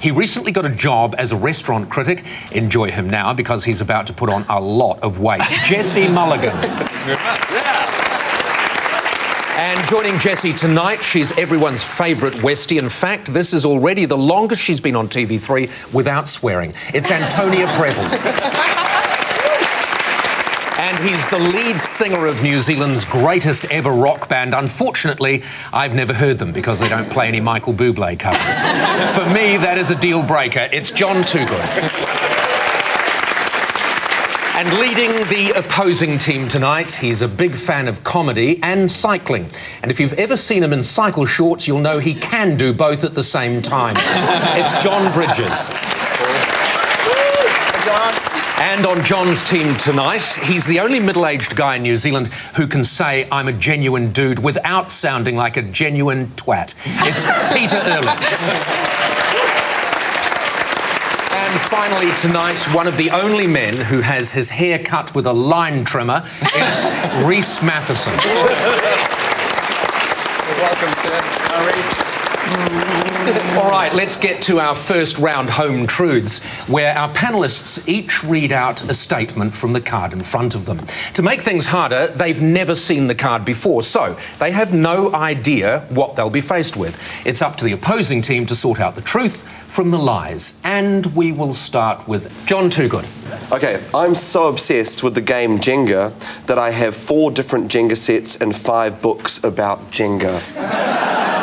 He recently got a job as a restaurant critic. Enjoy him now because he's about to put on a lot of weight. Jesse Mulligan. And joining Jessie tonight, she's everyone's favourite Westie. In fact, this is already the longest she's been on TV3 without swearing. It's Antonia Preble. And he's the lead singer of New Zealand's greatest ever rock band. Unfortunately, I've never heard them because they don't play any Michael Bublé covers. For me, that is a deal breaker. It's John Toogood. And leading the opposing team tonight, he's a big fan of comedy and cycling. And if you've ever seen him in cycle shorts, you'll know he can do both at the same time. It's John Bridges. And on John's team tonight, he's the only middle-aged guy in New Zealand who can say, I'm a genuine dude, without sounding like a genuine twat. It's Peter Ehrlich. And finally tonight, one of the only men who has his hair cut with a line trimmer, it's Rhys Matheson. You're welcome, sir. Rhys. All right, let's get to our first round home truths, where our panellists each read out a statement from the card in front of them. To make things harder, they've never seen the card before, so they have no idea what they'll be faced with. It's up to the opposing team to sort out the truth from the lies. And we will start with John Toogood. Okay, I'm so obsessed with the game Jenga that I have 4 different Jenga sets and 5 books about Jenga.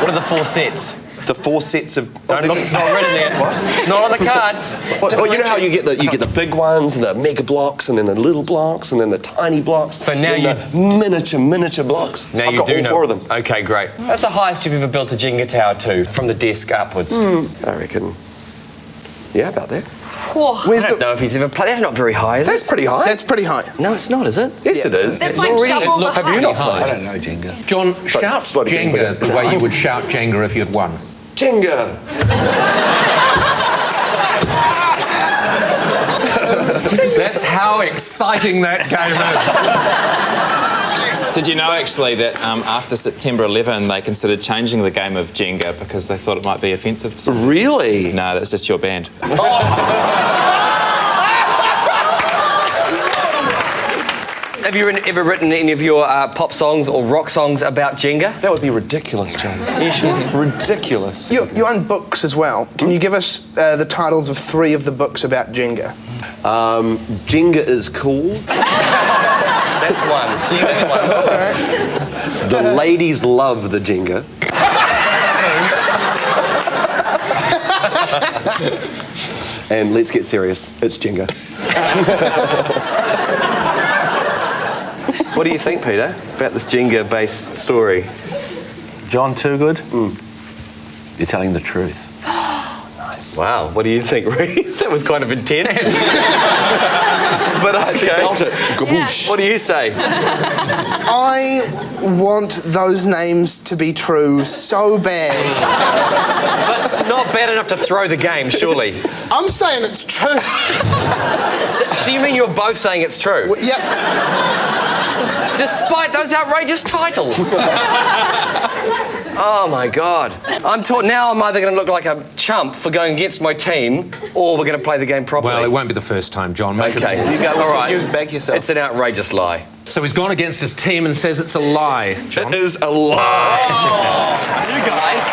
What are the 4 sets? The 4 sets of... It's not written there. What? It's not on the card. Well, you know how you get the big ones and the mega blocks and then the little blocks and then the tiny blocks. So now the miniature blocks. Now I've you got do all know. 4 of them. Okay, great. That's the highest you've ever built a Jenga tower to, from the desk upwards. I reckon. Yeah, about that. I don't know if he's ever played. That's not very high, is it? That's pretty high. That's pretty high. No, it's not, is it? Yes, it is. That's like double the height. Have you not high. played? I don't know Jenga. John, shout bloody Jenga Jenga. the way you would shout Jenga if you'd won. Jenga! That's how exciting that game is. Did you know, actually, that after September 11, they considered changing the game of Jenga because they thought it might be offensive to some... Really? No, that's just your band. Have you ever written any of your pop songs or rock songs about Jenga? That would be ridiculous, John. You should. Ridiculous. You own books as well. Can you give us the titles of 3 of the books about Jenga? Jenga is cool. That's one. Jenga's one. The ladies love the Jenga. And let's get serious. It's Jenga. What do you think, Peter, about this Jenga-based story? John Toogood, you're telling the truth. Wow, what do you think, Rhys? That was kind of intense. But She okay. felt it. Gaboosh. What do you say? I want those names to be true so bad. But not bad enough to throw the game, surely. I'm saying it's true. Do you mean you're both saying it's true? Yep. Despite those outrageous titles. Oh my God. Now I'm either going to look like a chump for going against my team, or we're going to play the game properly. Well, it won't be the first time, John. Make it Okay, more. you go. All right. You back yourself. It's an outrageous lie. So he's gone against his team and says it's a lie. John. It is a lie. You guys.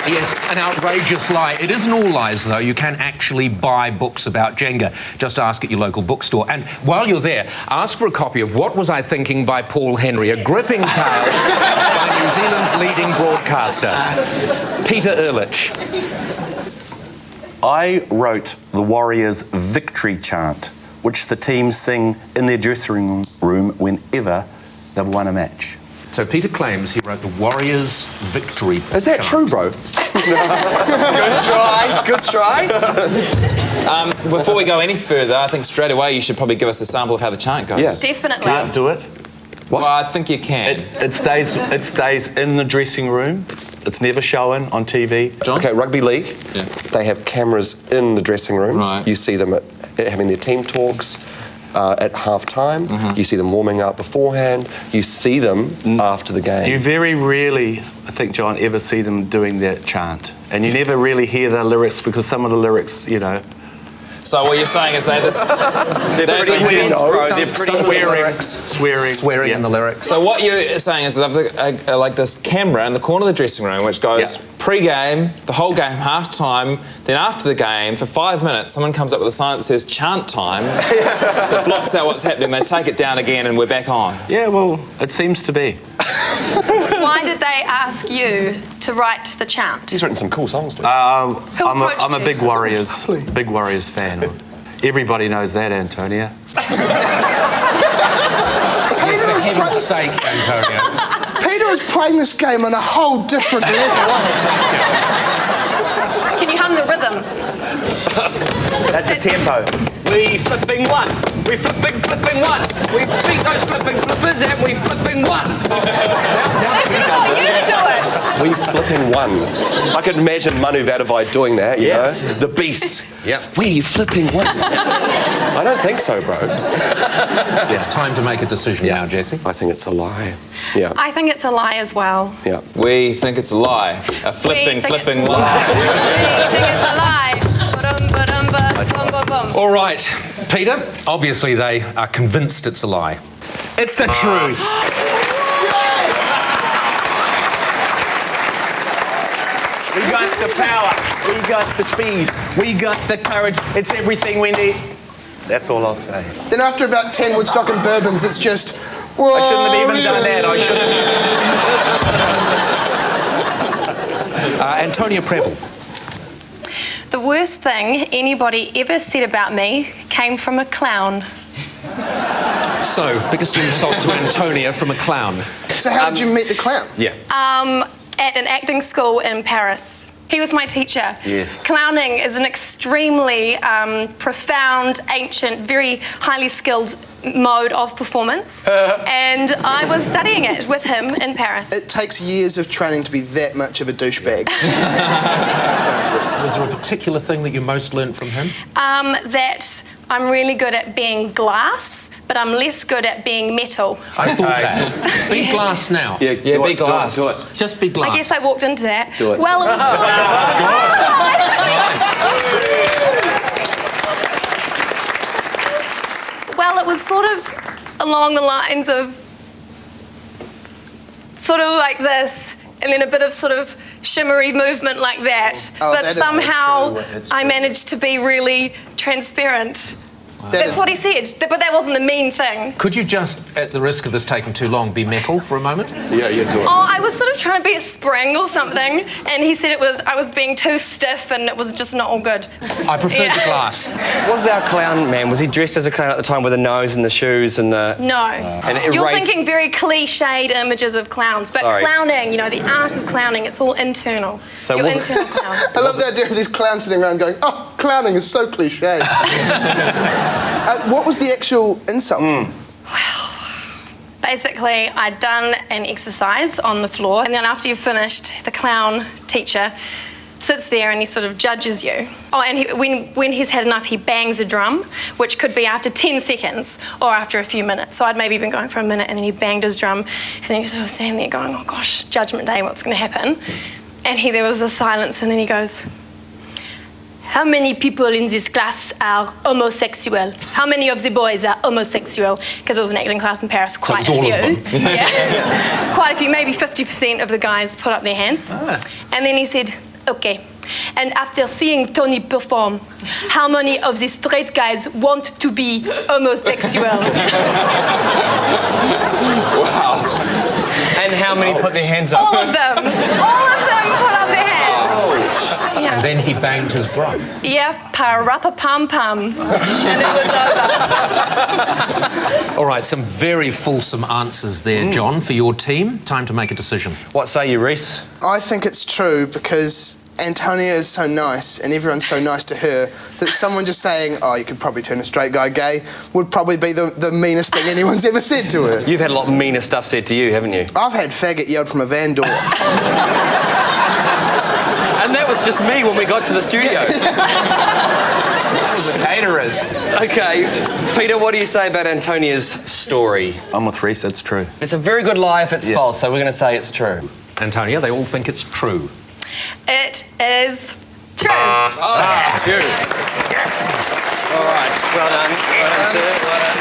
Yes, an outrageous lie. It isn't all lies, though. You can actually buy books about Jenga. Just ask at your local bookstore. And while you're there, ask for a copy of What Was I Thinking by Paul Henry, a gripping tale by New Zealand's leading broadcaster, Peter Ehrlich. I wrote the Warriors' victory chant, which the team sing in their dressing room whenever they've won a match. So Peter claims he wrote the Warriors' victory Is that chant. true, bro? Good try. Before we go any further, I think straight away you should probably give us a sample of how the chant goes. Yeah. Definitely. Can't do it. What? Well, I think you can. It stays in the dressing room. It's never shown on TV. John? Okay, rugby league. Yeah. They have cameras in the dressing rooms. Right. You see them having their team talks. at half-time. You see them warming up beforehand. You see them after the game. You very rarely, I think, John, ever see them doing that chant. And you never really hear the lyrics because some of the lyrics, you know... So what you're saying is they're pretty intense, bro. They're pretty Swearing in the lyrics. So what you're saying is they've got like this camera in the corner of the dressing room which goes pre-game, the whole game, half-time, then after the game, for 5 minutes, someone comes up with a sign that says chant time that blocks out what's happening, they take it down again and we're back on. Yeah, well, it seems to be. Why did they ask you to write the chant? He's written some cool songs too. I'm approached a you? big Warriors fan. Everybody knows that, Antonia. For heaven's sake, Antonio. Peter is playing this game on a whole different level. Can you hum the rhythm? That's a tempo. We flipping one. We flipping one. We beat those flipping flippers and we flipping one. You do it. We flipping one. I could imagine Manu Vadavai doing that, you know? The beast. Yep. We flipping one. I don't think so, bro. It's time to make a decision now, Jesse. I think it's a lie. Yeah. I think it's a lie as well. Yeah. We think it's a lie. A flipping think lie. We think it's a lie. Ba-dum, ba-dum, ba, bum, ba, bum. All right, Peter, obviously they are convinced it's a lie. It's the truth. We got the power. We got the speed. We got the courage. It's everything we need. That's all I'll say. Then after about 10 Woodstock and bourbons, it's just... I shouldn't have even done that. I shouldn't have. Antonia Preble. The worst thing anybody ever said about me came from a clown. So, biggest insult to Antonia from a clown. So how did you meet the clown? Yeah. At an acting school in Paris. He was my teacher. Yes. Clowning is an extremely profound, ancient, very highly skilled mode of performance. And I was studying it with him in Paris. It takes years of training to be that much of a douchebag. Was there a particular thing that you most learnt from him? That I'm really good at being glass, but I'm less good at being metal. I thought that. Be glass now. be glass. Do it. Just be glass. I guess I walked into that. Do it. Well, it was sort of... Well, it was sort of along the lines of sort of like this, and then a bit of sort of shimmery movement like that. Oh, but that is somehow true. It's I true. managed to be really transparent. That That's is- what he said, but that wasn't the mean thing. Could you just, at the risk of this taking too long, be metal for a moment? Yeah, do it. Oh, I was sort of trying to be a spring or something, and he said I was being too stiff and it was just not all good. I preferred Yeah. the glass. Was our clown man? Was he dressed as a clown at the time with the nose and the shoes and the? No. And it You're erased- thinking very cliched images of clowns, but Sorry. clowning, you know, the art of clowning, it's all internal. So Your was- internal clown. I love the idea of these clowns sitting around going, oh, clowning is so cliche. What was the actual insult? Basically, I'd done an exercise on the floor, and then after you've finished, the clown teacher sits there and he sort of judges you. Oh, and when he's had enough, he bangs a drum, which could be after 10 seconds or after a few minutes. So I'd maybe been going for a minute, and then he banged his drum, and then he sort of standing there going, oh gosh, Judgment Day, what's going to happen? And there was this silence, and then he goes, how many people in this class are homosexual? How many of the boys are homosexual? Because it was an acting class in Paris, quite it was a all few. of them. Yeah. Quite a few, maybe 50% of the guys put up their hands. And then he said, okay. And after seeing Tony perform, how many of the straight guys want to be homosexual? Wow. And how many put their hands up? All of them. All of them put up their hands. Yeah. And then he banged his drum. Yeah, pa-ra-pa-pum-pum. And it was over. All right, some very fulsome answers there, John, for your team. Time to make a decision. What say you, Reese? I think it's true because Antonia is so nice and everyone's so nice to her that someone just saying, oh, you could probably turn a straight guy gay would probably be the meanest thing anyone's ever said to her. You've had a lot meaner stuff said to you, haven't you? I've had faggot yelled from a van door. And that was just me when we got to the studio. The caterers. Okay, Peter, what do you say about Antonia's story? I'm with Reese, it's true. It's a very good lie if it's false, so we're going to say it's true. Antonia, they all think it's true. It is true. Good. All right, well done. Well done, sir. Well done.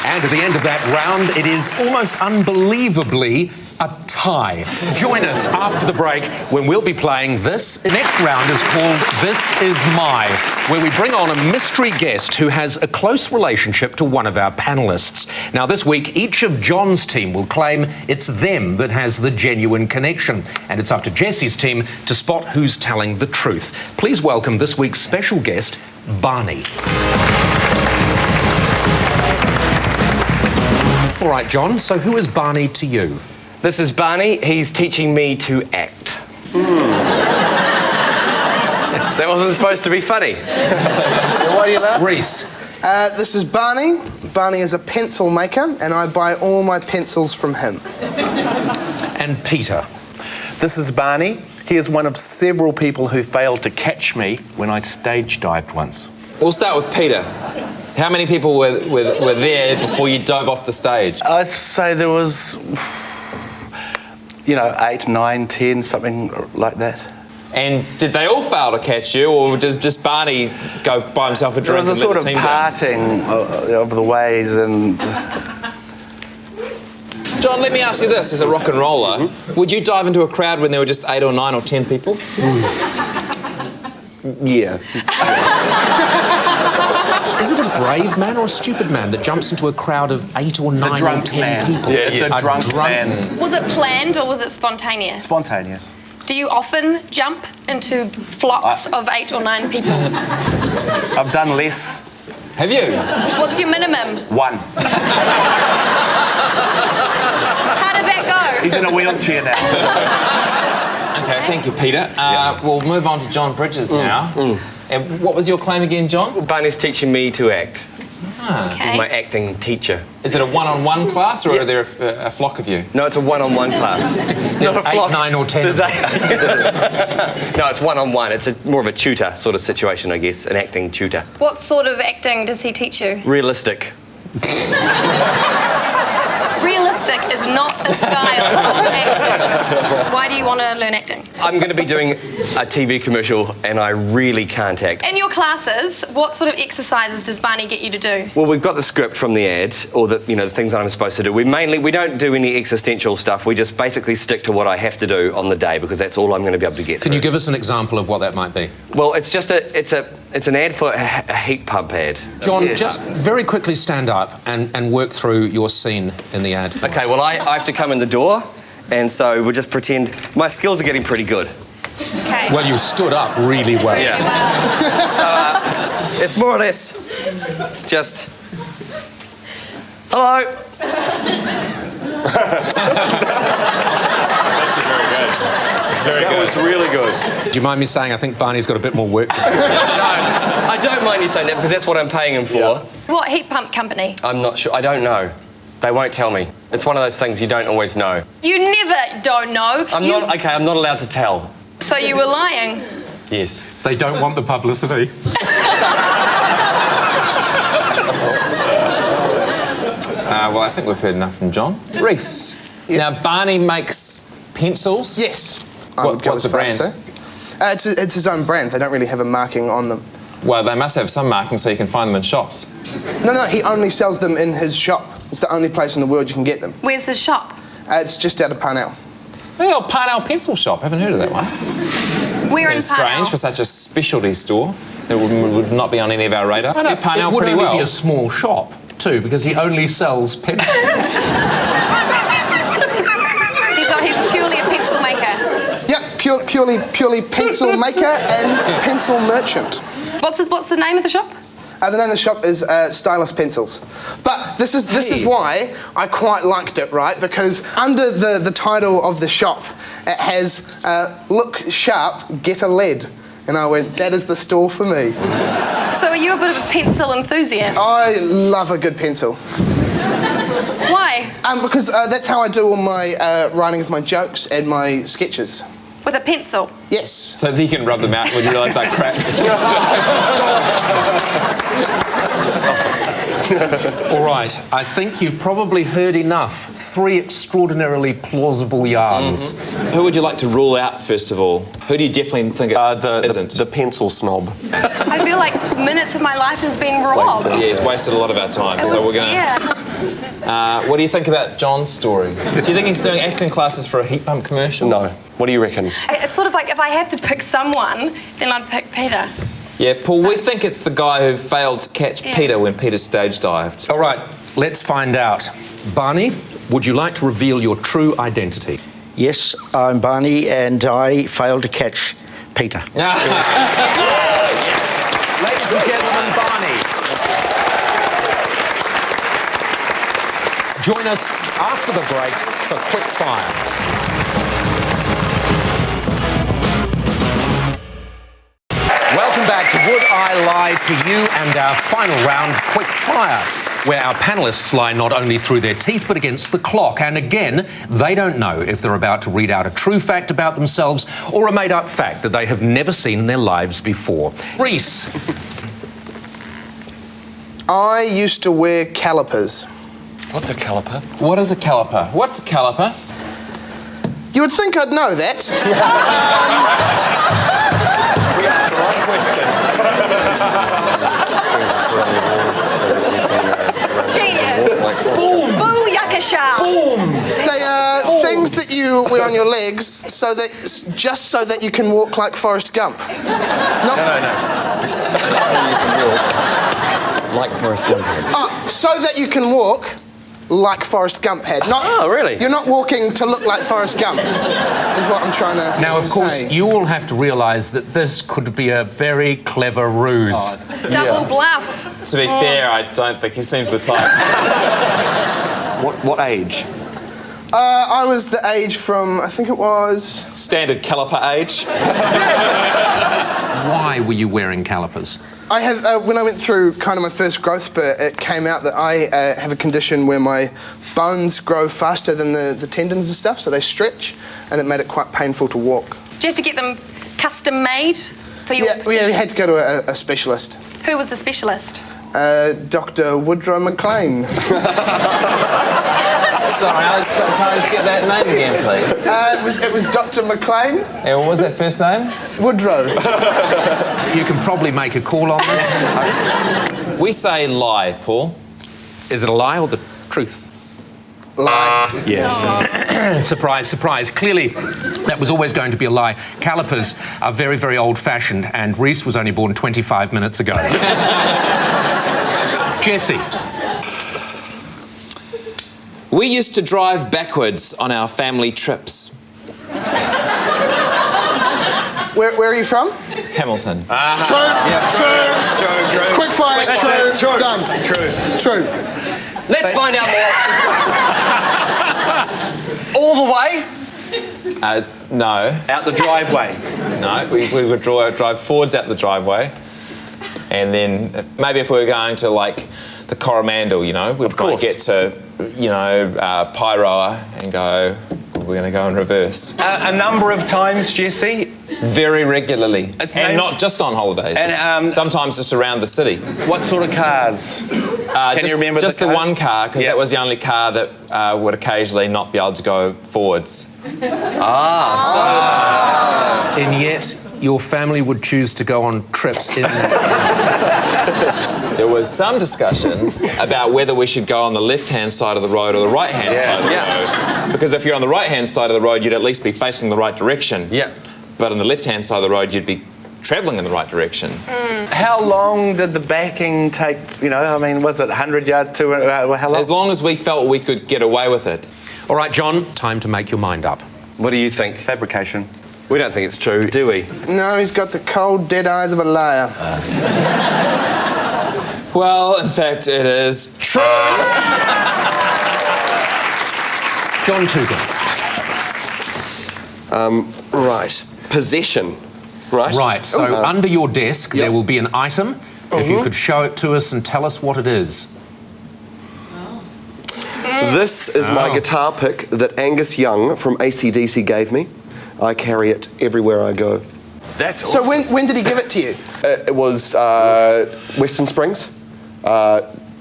And at the end of that round, it is almost unbelievably a tie. Join us after the break when we'll be playing this. The next round is called This Is My, where we bring on a mystery guest who has a close relationship to one of our panellists. Now, this week, each of John's team will claim it's them that has the genuine connection. And it's up to Jesse's team to spot who's telling the truth. Please welcome this week's special guest, Barney. All right, John, so who is Barney to you? This is Barney. He's teaching me to act. That wasn't supposed to be funny. Why do you laugh? Reese. This is Barney. Barney is a pencil maker, and I buy all my pencils from him. And Peter. This is Barney. He is one of several people who failed to catch me when I stage dived once. We'll start with Peter. How many people were there before you dove off the stage? I'd say there was, 8, 9, 10, something like that. And did they all fail to catch you, or does just Barney go buy himself a There drink was a and let sort the of team down? parting of the ways and... John, let me ask you this, as a rock and roller, would you dive into a crowd when there were just 8 or 9 or 10 people? Yeah. Is it a brave man or a stupid man that jumps into a crowd of 8 or 9 or drunk 10 man. people? Yeah, it's a drunk man. Was it planned or was it spontaneous? Spontaneous. Do you often jump into flocks of 8 or 9 people? I've done less. Have you? What's your minimum? 1. How did that go? He's in a wheelchair now. Okay, thank you, Peter. We'll move on to John Bridges now. And what was your claim again, John? Barney's teaching me to act. Okay. He's my acting teacher. Is it a one-on-one class, or are there a flock of you? No, it's a one-on-one class. It's not a 8, flock. 9 or 10. No, it's one-on-one. It's more of a tutor sort of situation, I guess, an acting tutor. What sort of acting does he teach you? Realistic. Realistic is not a style of acting. Why do you want to learn acting? I'm going to be doing a TV commercial and I really can't act. In your classes, what sort of exercises does Barney get you to do? Well, we've got the script from the ad, or the things that I'm supposed to do. We don't do any existential stuff. We just basically stick to what I have to do on the day because that's all I'm going to be able to get Can through. you give us an example of what that might be? Well, it's just it's an ad for a heat pump ad. John, just very quickly stand up and work through your scene in the ad. Okay, well, I have to come in the door, and so we'll just pretend my skills are getting pretty good. Okay. Well, you stood up really well. Really well. So it's more or less just hello. That was really good. Do you mind me saying I think Barney's got a bit more work to do? No, I don't mind you saying that because that's what I'm paying him for. What heat pump company? I'm not sure. I don't know. They won't tell me. It's one of those things you don't always know. You never don't know. I'm not allowed to tell. So you were lying. Yes. They don't want the publicity. Well, I think we've heard enough from John. Reese. Yes. Now, Barney makes pencils. Yes. I would go What's as the far as brand? say. It's his own brand. They don't really have a marking on them. Well, they must have some marking so you can find them in shops. No, he only sells them in his shop. It's the only place in the world you can get them. Where's his shop? It's just out of Parnell. Hey, old Parnell Pencil Shop. Haven't heard of that one. We're in Seems Parnell. strange for such a specialty store. It would not be on any of our radar. I know Parnell it would pretty only well. be a small shop, too, because he only sells pencils. He's purely a pencil maker. Yep, purely pencil maker and pencil merchant. What's the name of the shop? The name of the shop is Stylus Pencils. But this is why I quite liked it, right? Because under the title of the shop, it has look sharp, get a lead. And I went, that is the store for me. So are you a bit of a pencil enthusiast? I love a good pencil. Why? Because that's how I do all my writing of my jokes and my sketches. With a pencil. Yes. So that you can rub them out when you realise they're crap. All right, I think you've probably heard enough. 3 extraordinarily plausible yarns. Who would you like to rule out, first of all? Who do you definitely think it isn't? The pencil snob. I feel like minutes of my life has been robbed. Yeah, he's wasted a lot of our time, It so was- we're going to... Yeah. What do you think about John's story? Do you think he's doing acting classes for a heat pump commercial? No. What do you reckon? It's sort of like if I have to pick someone, then I'd pick Peter. Yeah, Paul, we think it's the guy who failed to catch Yeah. Peter when Peter stage dived. All right, let's find out. Barney, would you like to reveal your true identity? Yes, I'm Barney and I failed to catch Peter. Ladies and gentlemen, Barney. Join us after the break for Quick Fire. Welcome back to Would I Lie to You and our final round, Quick Fire, where our panellists lie not only through their teeth but against the clock. And again, they don't know if they're about to read out a true fact about themselves or a made-up fact that they have never seen in their lives before. Reese. I used to wear calipers. What's a caliper? What is a caliper? What's a caliper? You would think I'd know that. We asked the right question. Genius. Boom. Booyakasha. They are things that you wear on your legs just so that you can walk like Forrest Gump. Not Like Forrest Gump. so that you can walk like Forrest Gump had. Not, Oh, really? You're not walking to look like Forrest Gump, is what I'm trying to Now, of course, say. you all have to realise that this could be a very clever ruse. Double bluff. To be fair, I don't think he seems the type. What age? I was the age from, I think it was... Standard caliper age. Why were you wearing calipers? I have, when I went through kind of my first growth spurt, it came out that I have a condition where my bones grow faster than the tendons and stuff, so they stretch, and it made it quite painful to walk. Do you have to get them custom made for your? Yeah, we had to go to a specialist. Who was the specialist? Dr. Woodrow McLean. Sorry, can I just get that name again, please? It was Dr. McLean. Yeah, what was that first name? Woodrow. You can probably make a call on this. We say lie, Paul. Is it a lie or the truth? Lie. Yes. Surprise, surprise. Clearly, that was always going to be a lie. Calipers are very, very old-fashioned, and Reese was only born 25 minutes ago. Jesse. We used to drive backwards on our family trips. Where are you from? Hamilton. True. Quick fire. True. Done. True. Let's find out more. All the way? No. Out the driveway. No, we would drive forwards out the driveway. And then maybe if we were going to, like, the Coromandel, you know, we'd course. get to, you know, Pyroa and go, we're going to go in reverse. A number of times, Jesse. Very regularly. name- And not just on holidays. And, sometimes just around the city. What sort of cars? Can you remember just the the cars? one car, because Yeah. that was the only car that would occasionally not be able to go forwards. And yet, your family would choose to go on trips in... There was some discussion about whether we should go on the left-hand side of the road or the right-hand side of the road. Because if you're on the right-hand side of the road, you'd at least be facing the right direction. Yeah. But on the left-hand side of the road, you'd be travelling in the right direction. How long did the backing take? You know, I mean, was it 100 yards to how long? As long as we felt we could get away with it. All right, John, time to make your mind up. What do you think? Fabrication. We don't think it's true, do we? No, he's got the cold, dead eyes of a liar. Well, in fact, it is true. John Toogan. Right. Possession. Right? Right, so under your desk there will be an item. If you could show it to us and tell us what it is. This is my guitar pick that Angus Young from AC/DC gave me. I carry it everywhere I go. That's So awesome. when did he give it to you? It was Western Springs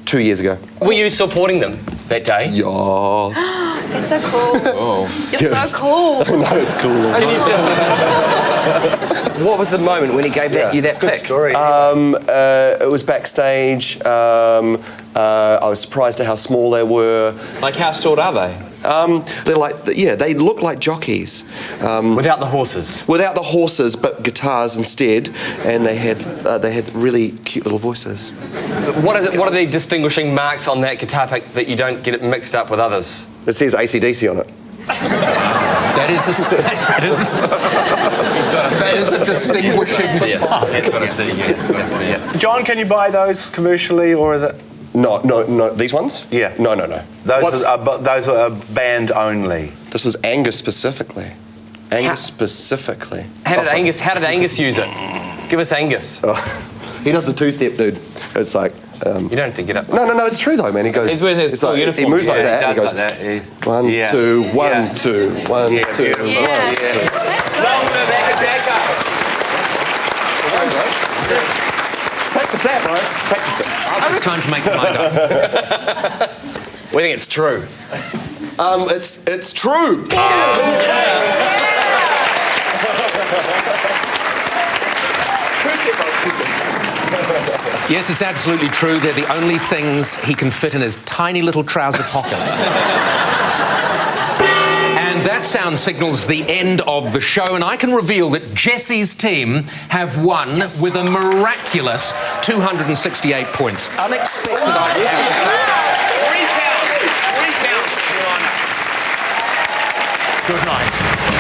2 years ago. Were you supporting them that day? Yeah. That's so cool. You're Yes. so cool. No, it's cool. What was the moment when he gave you that pick? Story. It was backstage. I was surprised at how small they were. Like, how short are they? They're like, they look like jockeys. Without the horses. Without the horses, but guitars instead, and they had really cute little voices. So what are the distinguishing marks on that guitar pick that you don't get it mixed up with others? It says AC/DC on it. That is a distinguishing. John, can you buy those commercially, or are they... No. These ones? Yeah. No. Those are band only. This was Angus specifically. Angus specifically. How did Angus use it? Give us Angus. He does the two-step, dude. It's like. You don't have to get up. No, it's true though, man. He goes. He's wearing his it's full like, uniform. He moves like Yeah, that. he And he does goes. like that, yeah. 1, Yeah. 2, 1, Yeah. 2, 1, Yeah, 2. beautiful. Yeah. Practice that, bro. Practiced it. It's time to make your mind up. We think it's true. It's true. Yes, it's absolutely true. They're the only things he can fit in his tiny little trouser pockets. And that sound signals the end of the show, and I can reveal that Jesse's team have won with a miraculous 268 points. Unexpected, I have to say. Good night.